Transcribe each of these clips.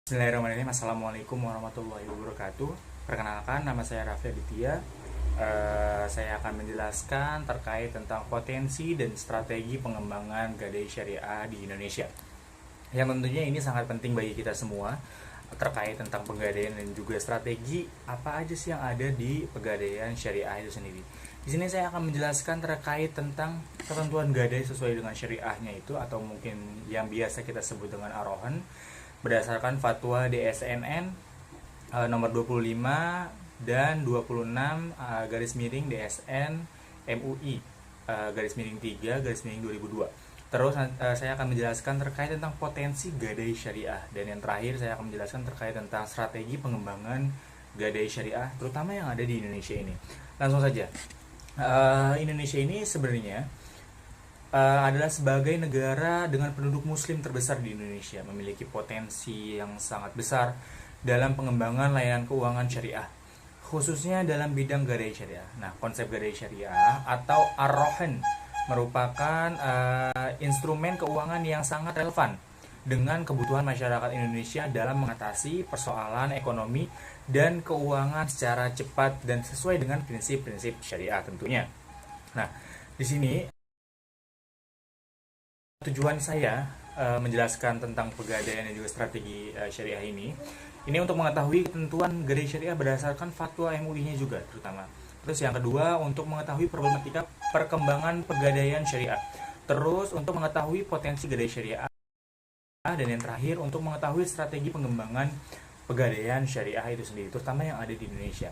Bismillahirrahmanirrahim. Assalamualaikum warahmatullahi wabarakatuh. Perkenalkan, nama saya Raffi Aditya. Saya akan menjelaskan terkait tentang potensi dan strategi pengembangan gadai syariah di Indonesia. Yang tentunya ini sangat penting bagi kita semua terkait tentang pegadaian dan juga strategi apa aja sih yang ada di pegadaian syariah itu sendiri. Di sini saya akan menjelaskan terkait tentang ketentuan gadai sesuai dengan syariahnya itu, atau mungkin yang biasa kita sebut dengan arohan, berdasarkan fatwa DSNN nomor 25 dan 26 garis miring DSN MUI garis miring 3 garis miring 2002. Terus saya akan menjelaskan terkait tentang potensi gadai syariah, dan yang terakhir saya akan menjelaskan terkait tentang strategi pengembangan gadai syariah terutama yang ada di Indonesia ini. Langsung saja. Indonesia ini sebenarnya adalah sebagai negara dengan penduduk muslim terbesar di Indonesia, memiliki potensi yang sangat besar dalam pengembangan layanan keuangan syariah, khususnya dalam bidang gadai syariah. Nah, konsep gadai syariah atau ar-rohan merupakan instrumen keuangan yang sangat relevan dengan kebutuhan masyarakat Indonesia dalam mengatasi persoalan ekonomi dan keuangan secara cepat dan sesuai dengan prinsip-prinsip syariah tentunya. Nah, di sini tujuan saya menjelaskan tentang pegadaian dan juga strategi syariah ini untuk mengetahui ketentuan gadai syariah berdasarkan fatwa MUI-nya juga terutama. Terus yang kedua, untuk mengetahui problematika perkembangan pegadaian syariah. Terus untuk mengetahui potensi gadai syariah, dan yang terakhir untuk mengetahui strategi pengembangan pegadaian syariah itu sendiri, terutama yang ada di Indonesia.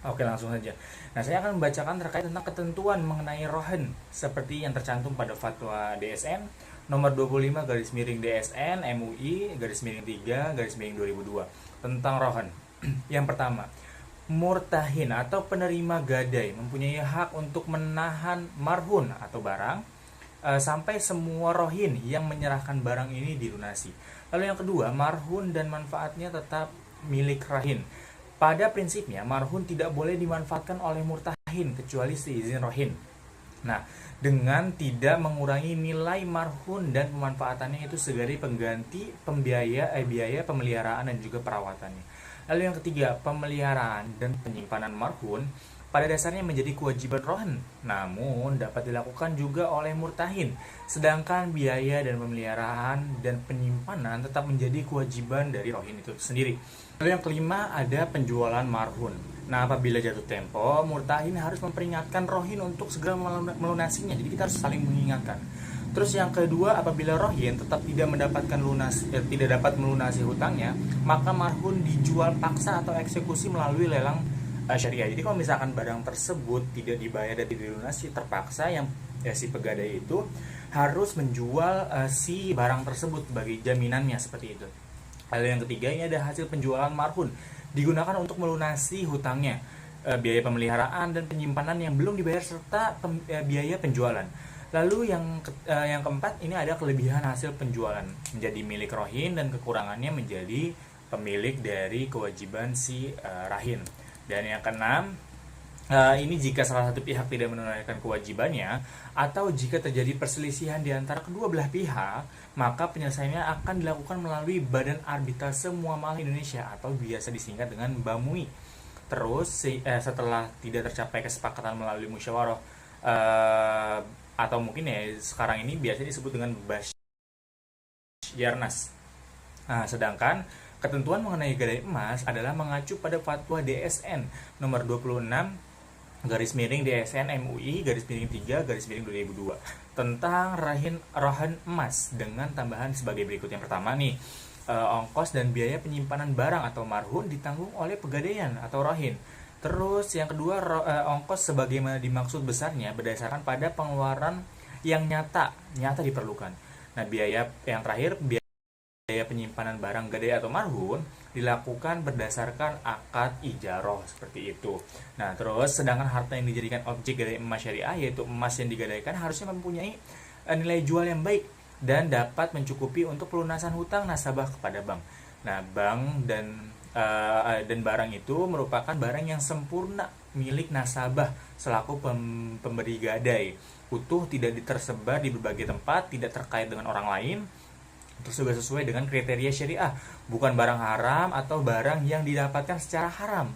Oke, langsung saja. Nah, saya akan membacakan terkait tentang ketentuan mengenai rohan seperti yang tercantum pada fatwa DSN nomor 25 garis miring DSN MUI garis miring 3 garis miring 2002 tentang rohan. Yang pertama, murtahin atau penerima gadai mempunyai hak untuk menahan marhun atau barang sampai semua rohin yang menyerahkan barang ini dilunasi. Lalu yang kedua, marhun dan manfaatnya tetap milik rahin. Pada prinsipnya, marhun tidak boleh dimanfaatkan oleh murtahin kecuali seizin rohin. Nah, dengan tidak mengurangi nilai marhun dan pemanfaatannya itu sebagai pengganti biaya pemeliharaan dan juga perawatannya. Lalu yang ketiga, pemeliharaan dan penyimpanan marhun pada dasarnya menjadi kewajiban rohan, namun dapat dilakukan juga oleh murtahin. Sedangkan biaya dan pemeliharaan dan penyimpanan tetap menjadi kewajiban dari rohin itu sendiri. Lalu yang kelima, ada penjualan marhun. Nah, apabila jatuh tempo, murtahin harus memperingatkan rohin untuk segera melunasinya. Jadi kita harus saling mengingatkan. Terus yang kedua, apabila rohin tetap tidak dapat melunasi hutangnya, maka marhun dijual paksa atau eksekusi melalui lelang syariah. Jadi kalau misalkan barang tersebut tidak dibayar dan tidak dilunasi, terpaksa si pegadai itu harus menjual si barang tersebut sebagai jaminannya, seperti itu. Lalu yang ketiga, ini ada hasil penjualan marhun digunakan untuk melunasi hutangnya, biaya pemeliharaan dan penyimpanan yang belum dibayar serta biaya penjualan. Lalu yang keempat, ini ada kelebihan hasil penjualan menjadi milik rohin dan kekurangannya menjadi pemilik dari kewajiban si rahin. Dan yang keenam, ini jika salah satu pihak tidak menunaikan kewajibannya atau jika terjadi perselisihan di antara kedua belah pihak, maka penyelesaiannya akan dilakukan melalui Badan Arbitrase Muamalah Indonesia atau biasa disingkat dengan BAMUI. Terus setelah tidak tercapai kesepakatan melalui musyawarah atau mungkin ya sekarang ini biasa disebut dengan Basyarnas. Nah, sedangkan ketentuan mengenai gadai emas adalah mengacu pada fatwa DSN nomor 26 garis miring DSN MUI garis miring 3 garis miring 2002 tentang rohan emas dengan tambahan sebagai berikut. Yang pertama nih, ongkos dan biaya penyimpanan barang atau marhun ditanggung oleh pegadaian atau rohin. Terus yang kedua, ongkos sebagaimana dimaksud besarnya berdasarkan pada pengeluaran yang nyata diperlukan. Nah, biaya yang terakhir, biaya penyimpanan barang gadai atau marhun dilakukan berdasarkan akad ijaroh, seperti itu. Nah, terus sedangkan harta yang dijadikan objek gadai emas syariah, yaitu emas yang digadaikan, harusnya mempunyai nilai jual yang baik dan dapat mencukupi untuk pelunasan hutang nasabah kepada bank. Nah, bank dan barang itu merupakan barang yang sempurna milik nasabah selaku pemberi gadai, utuh, tidak tersebar di berbagai tempat, tidak terkait dengan orang lain, Terus juga sesuai dengan kriteria syariah, bukan barang haram atau barang yang didapatkan secara haram.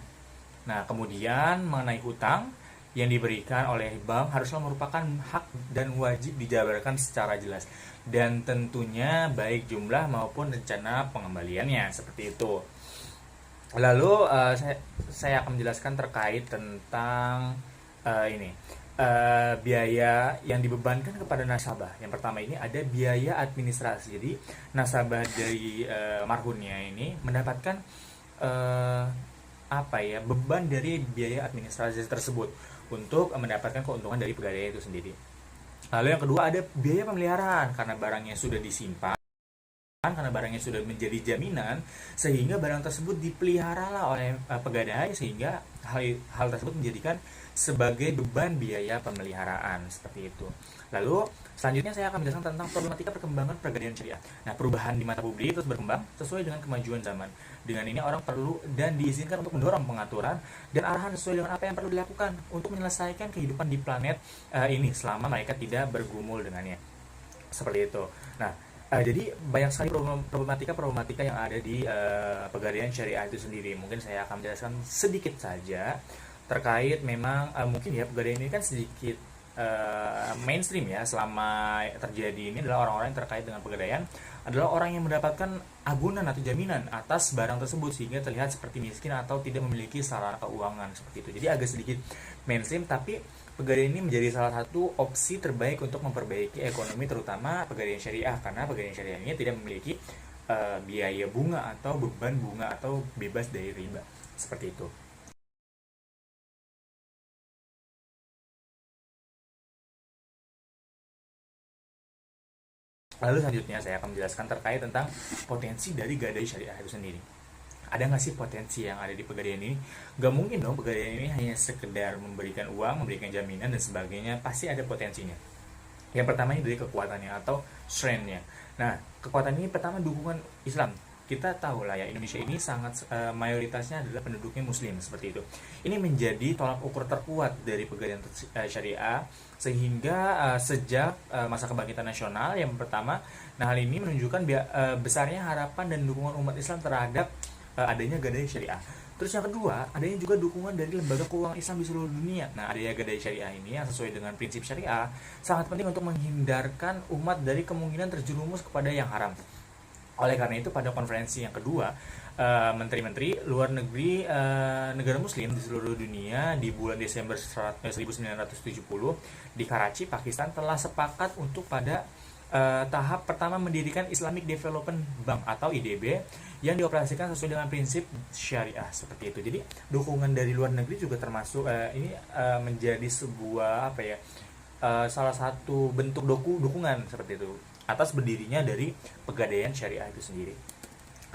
Nah, kemudian mengenai hutang yang diberikan oleh bank haruslah merupakan hak dan wajib dijabarkan secara jelas. Dan tentunya baik jumlah maupun rencana pengembaliannya, seperti itu. Lalu saya akan menjelaskan terkait tentang ini biaya yang dibebankan kepada nasabah. Yang pertama ini ada biaya administrasi. Jadi nasabah dari marhumnya ini mendapatkan eh, apa ya, beban dari biaya administrasi tersebut untuk mendapatkan keuntungan dari pegadaian itu sendiri. Lalu yang kedua ada biaya pemeliharaan karena barangnya sudah disimpan, karena barangnya sudah menjadi jaminan sehingga barang tersebut dipeliharalah oleh pegadai, sehingga hal tersebut menjadikan sebagai beban biaya pemeliharaan, seperti itu. Lalu selanjutnya saya akan menjelaskan tentang problematika perkembangan pegadaian syariah. Nah, perubahan di mata publik terus berkembang sesuai dengan kemajuan zaman. Dengan ini orang perlu dan diizinkan untuk mendorong pengaturan dan arahan sesuai dengan apa yang perlu dilakukan untuk menyelesaikan kehidupan di planet ini selama mereka tidak bergumul dengannya, seperti itu. Nah, jadi banyak sekali problematika yang ada di pegadaian syariah itu sendiri. Mungkin saya akan menjelaskan sedikit saja terkait memang mungkin ya pegadaian ini kan sedikit mainstream ya. Selama terjadi ini adalah orang-orang yang terkait dengan pegadaian adalah orang yang mendapatkan agunan atau jaminan atas barang tersebut sehingga terlihat seperti miskin atau tidak memiliki sarana keuangan, seperti itu. Jadi agak sedikit mainstream, tapi pegadaian ini menjadi salah satu opsi terbaik untuk memperbaiki ekonomi, terutama pegadaian syariah, karena pegadaian syariah ini tidak memiliki biaya bunga atau beban bunga atau bebas dari riba, seperti itu. Lalu selanjutnya saya akan menjelaskan terkait tentang potensi dari gadai syariah itu sendiri. Ada nggak sih potensi yang ada di pegadaian ini? Gak mungkin dong pegadaian ini hanya sekedar memberikan uang, memberikan jaminan dan sebagainya. Pasti ada potensinya. Yang pertama ini dari kekuatannya atau strength-nya. Nah, kekuatan ini pertama dukungan Islam. Kita tahu lah ya, Indonesia ini sangat mayoritasnya adalah penduduknya muslim, seperti itu. Ini menjadi tolak ukur terkuat dari pegadaian syariah, sehingga sejak masa kebangkitan nasional yang pertama, nah hal ini menunjukkan besarnya harapan dan dukungan umat Islam terhadap adanya gadai syariah. Terus yang kedua, adanya juga dukungan dari lembaga keuangan Islam di seluruh dunia. Nah, adanya gadai syariah ini yang sesuai dengan prinsip syariah sangat penting untuk menghindarkan umat dari kemungkinan terjerumus kepada yang haram. Oleh karena itu pada konferensi yang kedua, menteri-menteri luar negeri negara muslim di seluruh dunia di bulan Desember 1970 di Karachi, Pakistan telah sepakat untuk pada tahap pertama mendirikan Islamic Development Bank atau IDB yang dioperasikan sesuai dengan prinsip syariah, seperti itu. Jadi dukungan dari luar negeri juga termasuk ini menjadi sebuah apa ya, salah satu bentuk dukungan seperti itu atas berdirinya dari pegadaian syariah itu sendiri.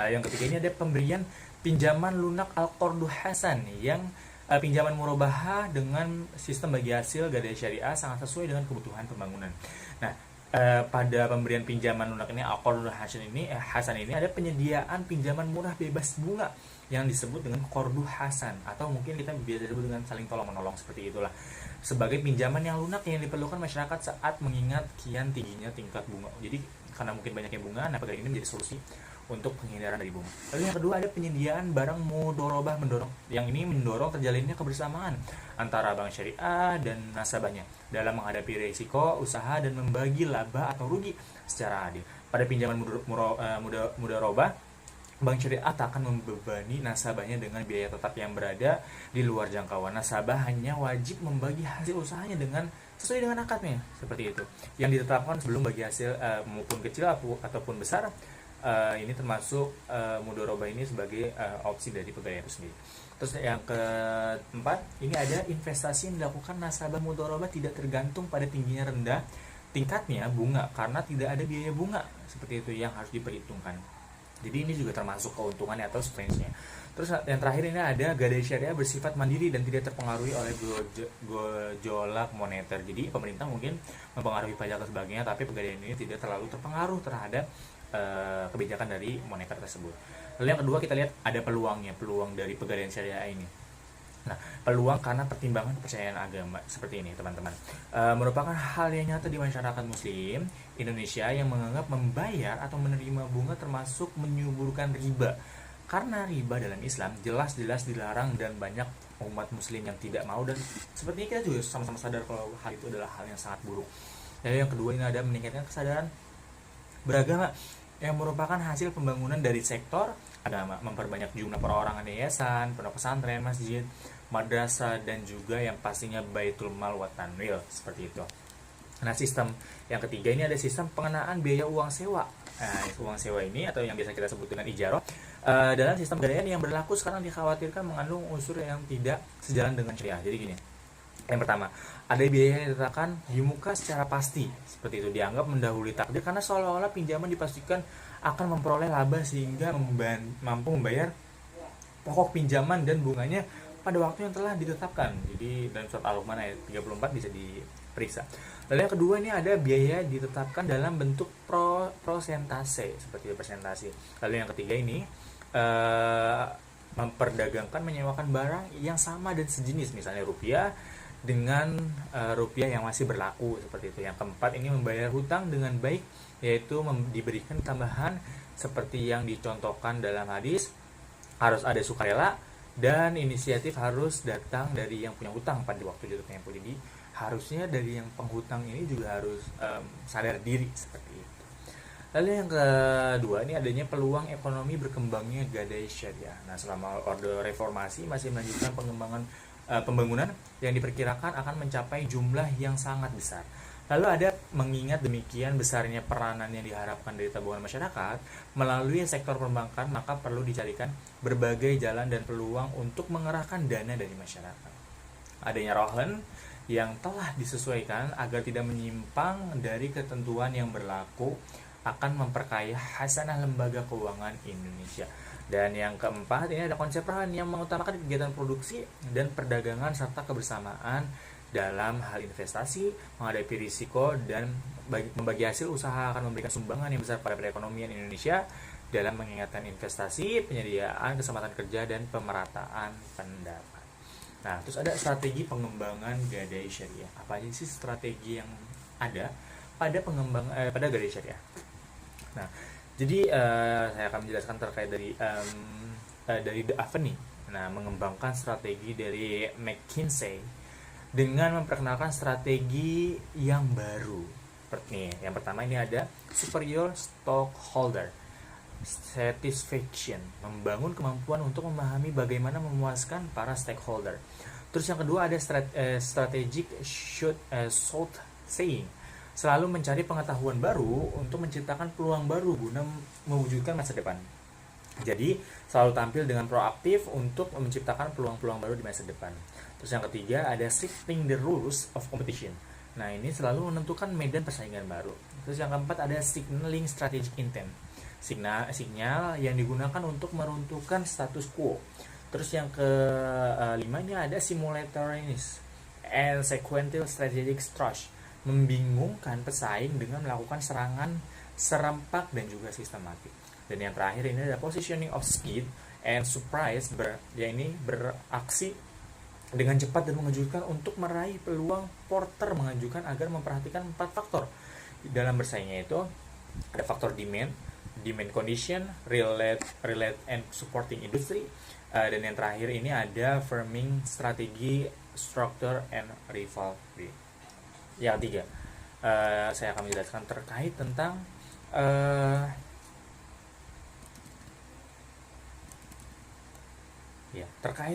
Yang ketiga ini ada pemberian pinjaman lunak al-qardu hasan yang pinjaman murabahah dengan sistem bagi hasil gadai syariah sangat sesuai dengan kebutuhan pembangunan. Nah, pada pemberian pinjaman lunak ini al-qardu hasan ini ada penyediaan pinjaman murah bebas bunga yang disebut dengan qardu hasan, atau mungkin kita biasa sebut dengan saling tolong menolong, seperti itulah, sebagai pinjaman yang lunak yang diperlukan masyarakat saat mengingat kian tingginya tingkat bunga. Jadi karena mungkin banyaknya bunga, nah pegadaian ini menjadi solusi untuk penghindaran dari bunga. Lalu yang kedua ada penyediaan barang mudorobah yang ini mendorong terjalinnya kebersamaan antara bank syariah dan nasabahnya dalam menghadapi risiko usaha dan membagi laba atau rugi secara adil. Pada pinjaman mudorobah, bank syariah tak akan membebani nasabahnya dengan biaya tetap yang berada di luar jangkauan. Nasabah hanya wajib membagi hasil usahanya dengan sesuai dengan akadnya, seperti itu, yang ditetapkan sebelum bagi hasil maupun kecil ataupun besar. Ini termasuk mudorobah ini sebagai opsi dari pegadaian itu sendiri. Terus yang keempat, ini ada investasi yang dilakukan nasabah mudorobah tidak tergantung pada tingginya rendah tingkatnya bunga karena tidak ada biaya bunga, seperti itu yang harus diperhitungkan. Jadi ini juga termasuk keuntungannya atau strength-nya. Terus yang terakhir ini ada gadai syariah bersifat mandiri dan tidak terpengaruhi oleh gejolak moneter. Jadi pemerintah mungkin mempengaruhi pajak dan sebagainya, tapi pegadaian ini tidak terlalu terpengaruh terhadap kebijakan dari moneter tersebut. Lalu yang kedua kita lihat ada peluang dari pegadaian syariah ini. Nah, peluang karena pertimbangan kepercayaan agama seperti ini, teman-teman. Merupakan hal yang nyata di masyarakat Muslim Indonesia yang menganggap membayar atau menerima bunga termasuk menyuburkan riba. Karena riba dalam Islam jelas-jelas dilarang dan banyak umat Muslim yang tidak mau, dan sepertinya kita juga sama-sama sadar kalau hal itu adalah hal yang sangat buruk. Dan yang kedua ini ada meningkatkan kesadaran beragama yang merupakan hasil pembangunan dari sektor agama, memperbanyak jumlah perorangan yayasan, pondok pesantren, masjid, madrasah, dan juga yang pastinya Baitul Mal wa Tanwil, seperti itu. Nah, sistem yang ketiga ini ada sistem pengenaan biaya uang sewa. Nah, uang sewa ini atau yang biasa kita sebut dengan ijarah, dalam sistem gadaian yang berlaku sekarang dikhawatirkan mengandung unsur yang tidak sejalan dengan syariah. Jadi gini, yang pertama, ada biaya yang ditetapkan di muka secara pasti. Seperti itu, dianggap mendahului takdir karena seolah-olah pinjaman dipastikan akan memperoleh laba sehingga mampu membayar pokok pinjaman dan bunganya pada waktu yang telah ditetapkan. Jadi dalam surat Al-Luqman ayat 34 bisa diperiksa. Lalu yang kedua ini ada biaya ditetapkan dalam bentuk prosentase, seperti presentasi. Lalu yang ketiga ini memperdagangkan menyewakan barang yang sama dan sejenis, misalnya rupiah dengan rupiah yang masih berlaku, seperti itu. Yang keempat ini membayar hutang dengan baik, yaitu diberikan tambahan seperti yang dicontohkan dalam hadis, harus ada sukarela dan inisiatif harus datang dari yang punya hutang pada waktu jatuh tempo. Jadi harusnya dari yang penghutang ini juga harus sadar diri, seperti itu. Lalu yang kedua ini adanya peluang ekonomi berkembangnya gadai syariah. Nah, selama Orde Reformasi masih melanjutkan pembangunan yang diperkirakan akan mencapai jumlah yang sangat besar. Lalu ada mengingat demikian besarnya peranan yang diharapkan dari tabungan masyarakat melalui sektor perbankan, maka perlu dicarikan berbagai jalan dan peluang untuk mengerahkan dana dari masyarakat. Adanya rohan yang telah disesuaikan agar tidak menyimpang dari ketentuan yang berlaku akan memperkaya hasanah lembaga keuangan Indonesia. Dan yang keempat ini ada konsep rohan yang mengutamakan kegiatan produksi dan perdagangan serta kebersamaan dalam hal investasi, menghadapi risiko, dan membagi hasil usaha akan memberikan sumbangan yang besar pada perekonomian Indonesia dalam mengingatkan investasi, penyediaan kesempatan kerja, dan pemerataan pendapat. Nah, terus ada strategi pengembangan gadai syariah. Apa aja sih strategi yang ada pada pada gadai syariah? Nah, jadi saya akan menjelaskan terkait dari The Avenue. Nah, mengembangkan strategi dari McKinsey dengan memperkenalkan strategi yang baru. Seperti ini. Yang pertama ini ada superior stockholder satisfaction, membangun kemampuan untuk memahami bagaimana memuaskan para stakeholder. Terus yang kedua ada strategic short saying, selalu mencari pengetahuan baru untuk menciptakan peluang baru guna mewujudkan masa depan. Jadi selalu tampil dengan proaktif untuk menciptakan peluang-peluang baru di masa depan. Terus yang ketiga ada shifting the rules of competition. Nah, ini selalu menentukan medan persaingan baru. Terus yang keempat ada signaling strategic intent. Sinyal yang digunakan untuk meruntuhkan status quo. Terus yang kelima ini ada simultaneous and sequential strategic thrust, membingungkan pesaing dengan melakukan serangan serempak dan juga sistematik. Dan yang terakhir ini ada positioning of speed and surprise, beraksi dengan cepat dan mengejutkan untuk meraih peluang. Porter mengajukan agar memperhatikan 4 faktor dalam bersaingnya, itu ada faktor demand condition, relate and supporting industry, dan yang terakhir ini ada firming strategi, structure and rivalry. Yang ketiga, saya akan menjelaskan terkait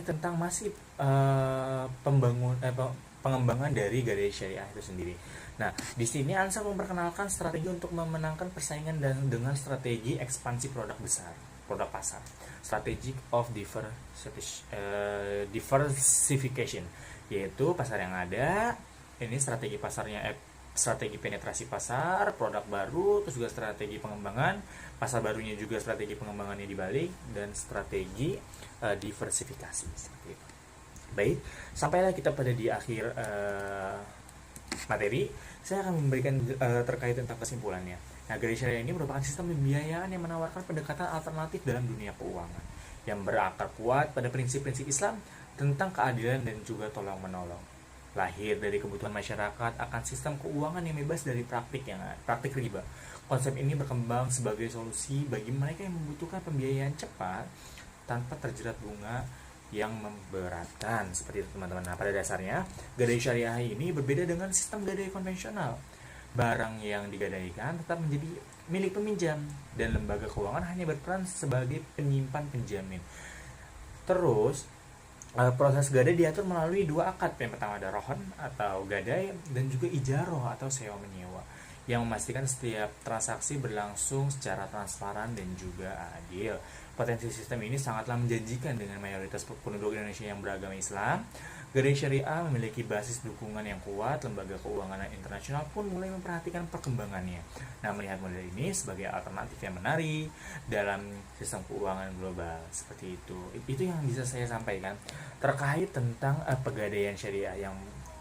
tentang masih pengembangan dari gadai syariah itu sendiri. Nah, di sini Ansa memperkenalkan strategi untuk memenangkan persaingan dan dengan strategi ekspansi produk besar, produk pasar, strategic of diversification, yaitu pasar yang ada, ini strategi pasarnya, strategi penetrasi pasar, produk baru, terus juga strategi pengembangan pasar barunya, juga strategi pengembangannya dibalik, dan strategi diversifikasi, seperti itu. Baik, sampailah kita pada di akhir materi. Saya akan memberikan terkait tentang kesimpulannya. Nah, gadai syariah ini merupakan sistem pembiayaan yang menawarkan pendekatan alternatif dalam dunia keuangan yang berakar kuat pada prinsip-prinsip Islam tentang keadilan dan juga tolong menolong. Lahir dari kebutuhan masyarakat akan sistem keuangan yang bebas dari praktik riba. Konsep ini berkembang sebagai solusi bagi mereka yang membutuhkan pembiayaan cepat tanpa terjerat bunga yang memberatkan, seperti itu teman-teman. Nah, pada dasarnya gadai syariah ini berbeda dengan sistem gadai konvensional. Barang yang digadaikan tetap menjadi milik peminjam dan lembaga keuangan hanya berperan sebagai penyimpan penjamin. Terus proses gadai diatur melalui dua akad. Yang pertama ada rohon atau gadai, dan juga ijaroh atau sewa menyewa, yang memastikan setiap transaksi berlangsung secara transparan dan juga adil. Potensi sistem ini sangatlah menjanjikan dengan mayoritas penduduk Indonesia yang beragama Islam. Gadai syariah memiliki basis dukungan yang kuat. Lembaga keuangan internasional pun mulai memperhatikan perkembangannya. Nah, melihat model ini sebagai alternatif yang menarik dalam sistem keuangan global seperti itu. Itu yang bisa saya sampaikan terkait tentang pegadaian syariah, yang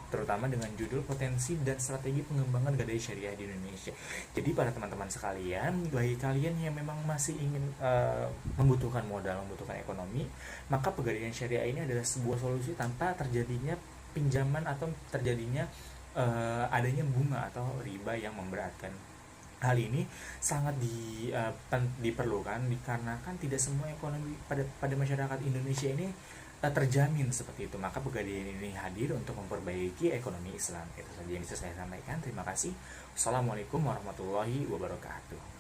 terutama dengan judul potensi dan strategi pengembangan gadai syariah di Indonesia. Jadi para teman-teman sekalian, bagi kalian yang memang masih ingin membutuhkan modal, membutuhkan ekonomi, maka pegadaian syariah ini adalah sebuah solusi tanpa terjadinya pinjaman atau terjadinya adanya bunga atau riba yang memberatkan. Hal ini sangat diperlukan dikarenakan tidak semua ekonomi pada masyarakat Indonesia ini terjamin seperti itu. Maka pegadaian ini hadir untuk memperbaiki ekonomi Islam. Itu saja yang bisa saya sampaikan. Terima kasih. Wassalamualaikum warahmatullahi wabarakatuh.